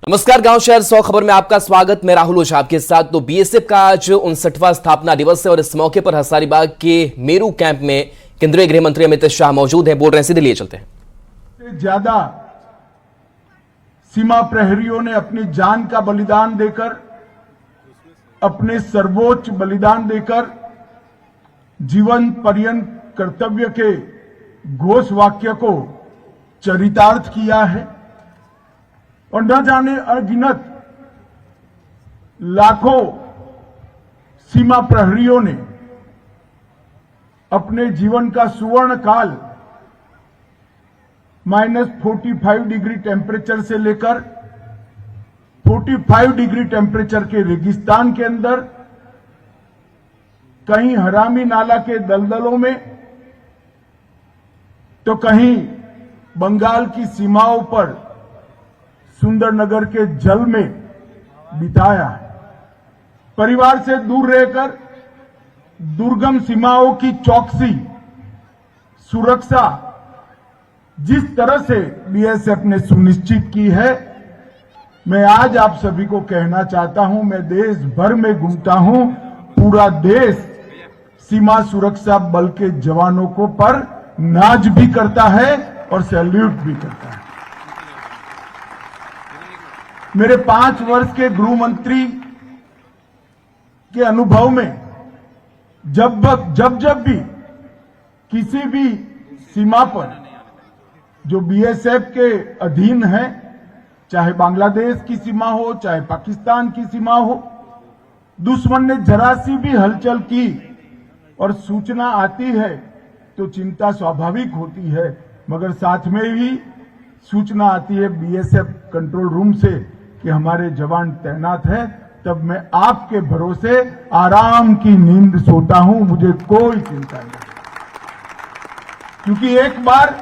नमस्कार, गांव शहर 100 खबर में आपका स्वागत। मैं राहुल ओझा आपके साथ। तो बीएसएफ का आज 59वां स्थापना दिवस है और इस मौके पर हजारीबाग के मेरू कैंप में केंद्रीय गृह मंत्री अमित शाह मौजूद हैं। बोल रहे हैं, सीधे लिए चलते हैं। ज्यादा सीमा प्रहरियों ने अपनी जान का बलिदान देकर, अपने सर्वोच्च बलिदान देकर जीवन पर्यंत कर्तव्य के घोष वाक्य को चरितार्थ किया है और न जाने अनगिनत लाखों सीमा प्रहरियों ने अपने जीवन का सुवर्ण काल -45 डिग्री टेम्परेचर से लेकर 45 डिग्री टेम्परेचर के रेगिस्तान के अंदर, कहीं हरामी नाला के दलदलों में तो कहीं बंगाल की सीमाओं पर सुंदरनगर के जल में बिताया है। परिवार से दूर रहकर दुर्गम सीमाओं की चौकसी, सुरक्षा जिस तरह से बीएसएफ ने सुनिश्चित की है, मैं आज आप सभी को कहना चाहता हूं। मैं देश भर में घूमता हूं, पूरा देश सीमा सुरक्षा बल के जवानों को पर नाज भी करता है और सैल्यूट भी करता है। मेरे 5 वर्ष के गृह मंत्री के अनुभव में जब भी किसी भी सीमा पर जो बीएसएफ के अधीन है, चाहे बांग्लादेश की सीमा हो, चाहे पाकिस्तान की सीमा हो, दुश्मन ने जरा सी भी हलचल की और सूचना आती है तो चिंता स्वाभाविक होती है, मगर साथ में ही सूचना आती है बीएसएफ कंट्रोल रूम से कि हमारे जवान तैनात है, तब मैं आपके भरोसे आराम की नींद सोता हूं, मुझे कोई चिंता नहीं। क्योंकि एक बार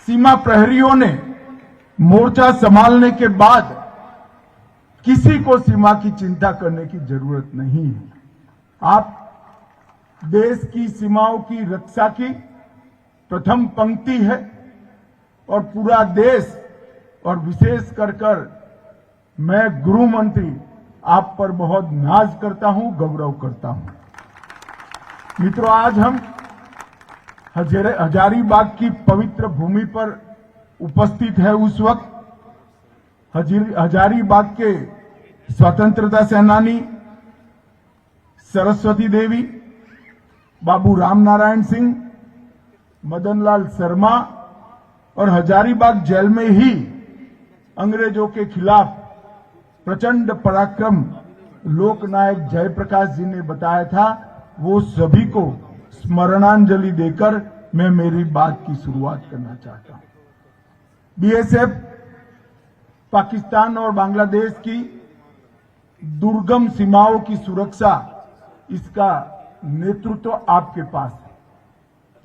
सीमा प्रहरियों ने मोर्चा संभालने के बाद किसी को सीमा की चिंता करने की जरूरत नहीं है। आप देश की सीमाओं की रक्षा की प्रथम पंक्ति है और पूरा देश और विशेष कर मैं गृह मंत्री आप पर बहुत नाज करता हूं, गौरव करता हूं। मित्रों, आज हम हजारीबाग की पवित्र भूमि पर उपस्थित है। उस वक्त हजारीबाग के स्वतंत्रता सेनानी सरस्वती देवी, बाबू रामनारायण सिंह, मदनलाल शर्मा और हजारीबाग जेल में ही अंग्रेजों के खिलाफ प्रचंड पराक्रम लोकनायक जयप्रकाश जी ने बताया था, वो सभी को स्मरणांजलि देकर मैं मेरी बात की शुरुआत करना चाहता हूं। बीएसएफ पाकिस्तान और बांग्लादेश की दुर्गम सीमाओं की सुरक्षा, इसका नेतृत्व आपके पास है,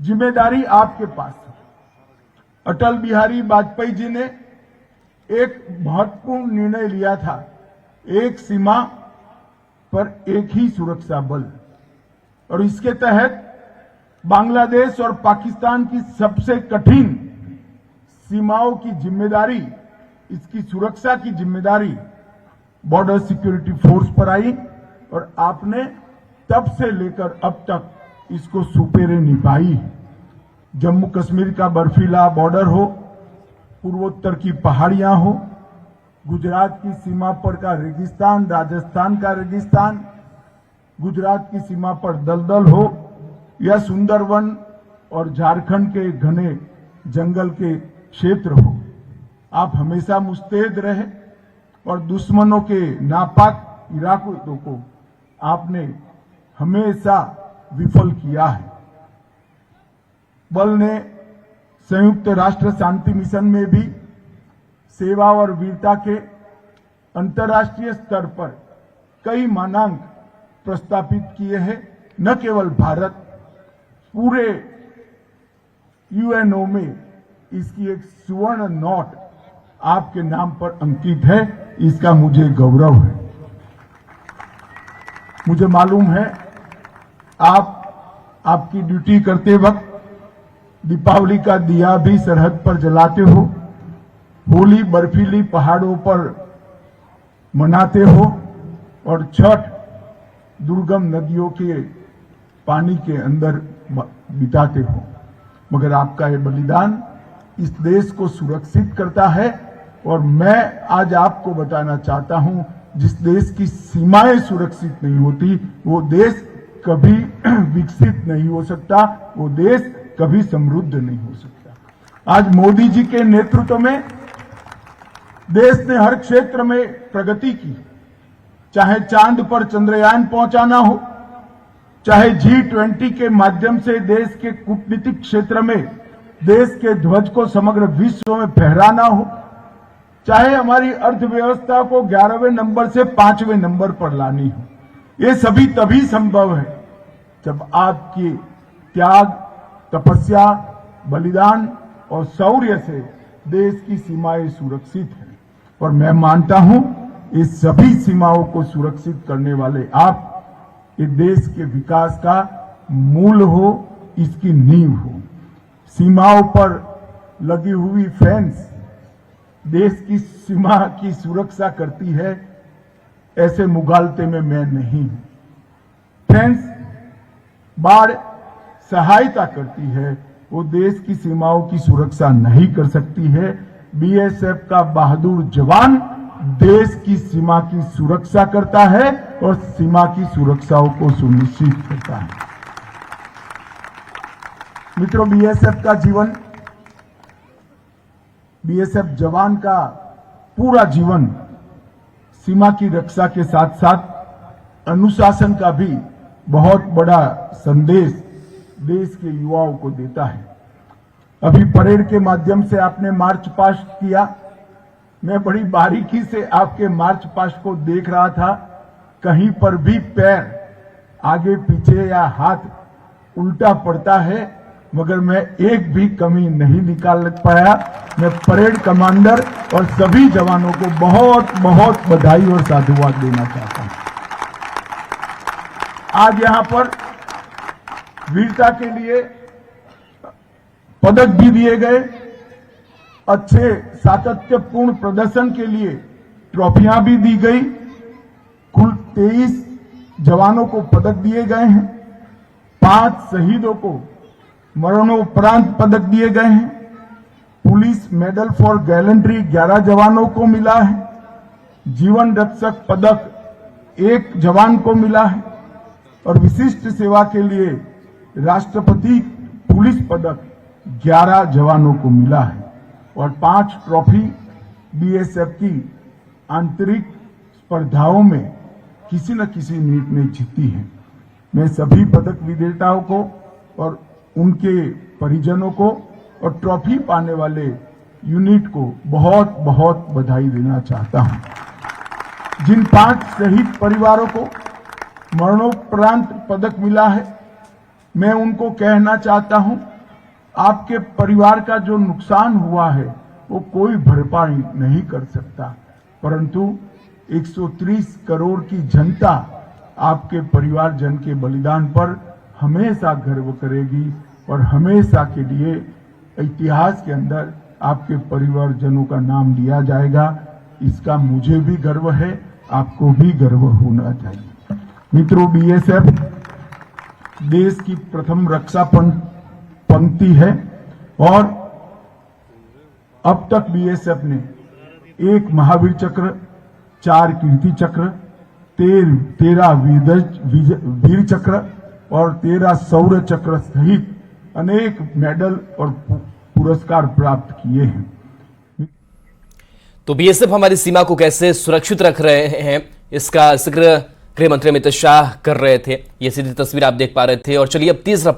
जिम्मेदारी आपके पास है। अटल बिहारी वाजपेयी जी ने एक महत्वपूर्ण निर्णय लिया था, एक सीमा पर एक ही सुरक्षा बल, और इसके तहत बांग्लादेश और पाकिस्तान की सबसे कठिन सीमाओं की जिम्मेदारी, इसकी सुरक्षा की जिम्मेदारी बॉर्डर सिक्योरिटी फोर्स पर आई और आपने तब से लेकर अब तक इसको सुपेरे निभाई। जम्मू कश्मीर का बर्फीला बॉर्डर हो, पूर्वोत्तर की पहाड़ियां हो, गुजरात की सीमा पर का रेगिस्तान, राजस्थान का रेगिस्तान, गुजरात की सीमा पर दलदल हो या सुंदरवन और झारखंड के घने जंगल के क्षेत्र हो, आप हमेशा मुस्तैद रहे और दुश्मनों के नापाक इरादों को आपने हमेशा विफल किया है। बल ने संयुक्त राष्ट्र शांति मिशन में भी सेवा और वीरता के अंतर्राष्ट्रीय स्तर पर कई मानांक प्रस्तापित किए हैं। न केवल भारत, पूरे यूएनओ में इसकी एक सुवर्ण नोट आपके नाम पर अंकित है, इसका मुझे गौरव है। मुझे मालूम है आप आपकी ड्यूटी करते वक्त दीपावली का दिया भी सरहद पर जलाते हो, होली बर्फीली पहाड़ों पर मनाते हो और छठ दुर्गम नदियों के पानी के अंदर बिताते हो, मगर आपका ये बलिदान इस देश को सुरक्षित करता है। और मैं आज आपको बताना चाहता हूं, जिस देश की सीमाएं सुरक्षित नहीं होती वो देश कभी विकसित नहीं हो सकता, वो देश कभी समृद्ध नहीं हो सकता। आज मोदी जी के नेतृत्व में देश ने हर क्षेत्र में प्रगति की, चाहे चांद पर चंद्रयान पहुंचाना हो, चाहे G20 के माध्यम से देश के कूटनीतिक क्षेत्र में देश के ध्वज को समग्र विश्व में फहराना हो, चाहे हमारी अर्थव्यवस्था को 11वें नंबर से 5वें नंबर पर लानी हो। ये सभी तभी संभव है जब आपकी त्याग, तपस्या, बलिदान और शौर्य से देश की सीमाएं सुरक्षित हैं। और मैं मानता हूं इस सभी सीमाओं को सुरक्षित करने वाले आप ये देश के विकास का मूल हो, इसकी नींव हो। सीमाओं पर लगी हुई फेंस देश की सीमा की सुरक्षा करती है, ऐसे मुगालते में मैं नहीं हूं। फेंस बाढ़ सहायता करती है, वो देश की सीमाओं की सुरक्षा नहीं कर सकती है। बीएसएफ का बहादुर जवान देश की सीमा की सुरक्षा करता है और सीमा की सुरक्षाओं को सुनिश्चित करता है। मित्रों, बीएसएफ जवान का पूरा जीवन सीमा की रक्षा के साथ साथ अनुशासन का भी बहुत बड़ा संदेश देश के युवाओं को देता है। अभी परेड के माध्यम से आपने मार्च पास्ट किया, मैं बड़ी बारीकी से आपके मार्च पास्ट को देख रहा था। कहीं पर भी पैर आगे पीछे या हाथ उल्टा पड़ता है, मगर मैं एक भी कमी नहीं निकाल पाया। मैं परेड कमांडर और सभी जवानों को बहुत बहुत बधाई और साधुवाद देना चाहता हूं। आज यहां पर वीरता के लिए पदक भी दिए गए, अच्छे सातत्यपूर्ण प्रदर्शन के लिए ट्रॉफियां भी दी गई। कुल 23 जवानों को पदक दिए गए हैं, 5 शहीदों को मरणोपरांत पदक दिए गए हैं। पुलिस मेडल फॉर गैलेंट्री 11 जवानों को मिला है। जीवन रक्षक पदक 1 जवान को मिला है और विशिष्ट सेवा के लिए राष्ट्रपति पुलिस पदक 11 जवानों को मिला है और 5 ट्रॉफी बीएसएफ की आंतरिक स्पर्धाओं में किसी न किसी यूनिट ने जीती है। मैं सभी पदक विजेताओं को और उनके परिजनों को और ट्रॉफी पाने वाले यूनिट को बहुत बहुत बधाई देना चाहता हूं। जिन 5 शहीद परिवारों को मरणोपरांत पदक मिला है, मैं उनको कहना चाहता हूं, आपके परिवार का जो नुकसान हुआ है वो कोई भरपाई नहीं कर सकता, परंतु 130 करोड़ की जनता आपके परिवारजन के बलिदान पर हमेशा गर्व करेगी और हमेशा के लिए इतिहास के अंदर आपके परिवारजनों का नाम लिया जाएगा। इसका मुझे भी गर्व है, आपको भी गर्व होना चाहिए। मित्रों, बीएसएफ देश की प्रथम रक्षा पंक्ति है और अब तक बीएसएफ ने 1 महावीर चक्र, 4 कीर्ति चक्र, 13 वीर चक्र और 13 शौर्य चक्र सहित अनेक मेडल और पुरस्कार प्राप्त किए हैं। तो बीएसएफ हमारी सीमा को कैसे सुरक्षित रख रहे हैं, इसका जिक्र गृह मंत्री अमित शाह कर रहे थे। ये सीधी तस्वीर आप देख पा रहे थे। और चलिए अब तीसरा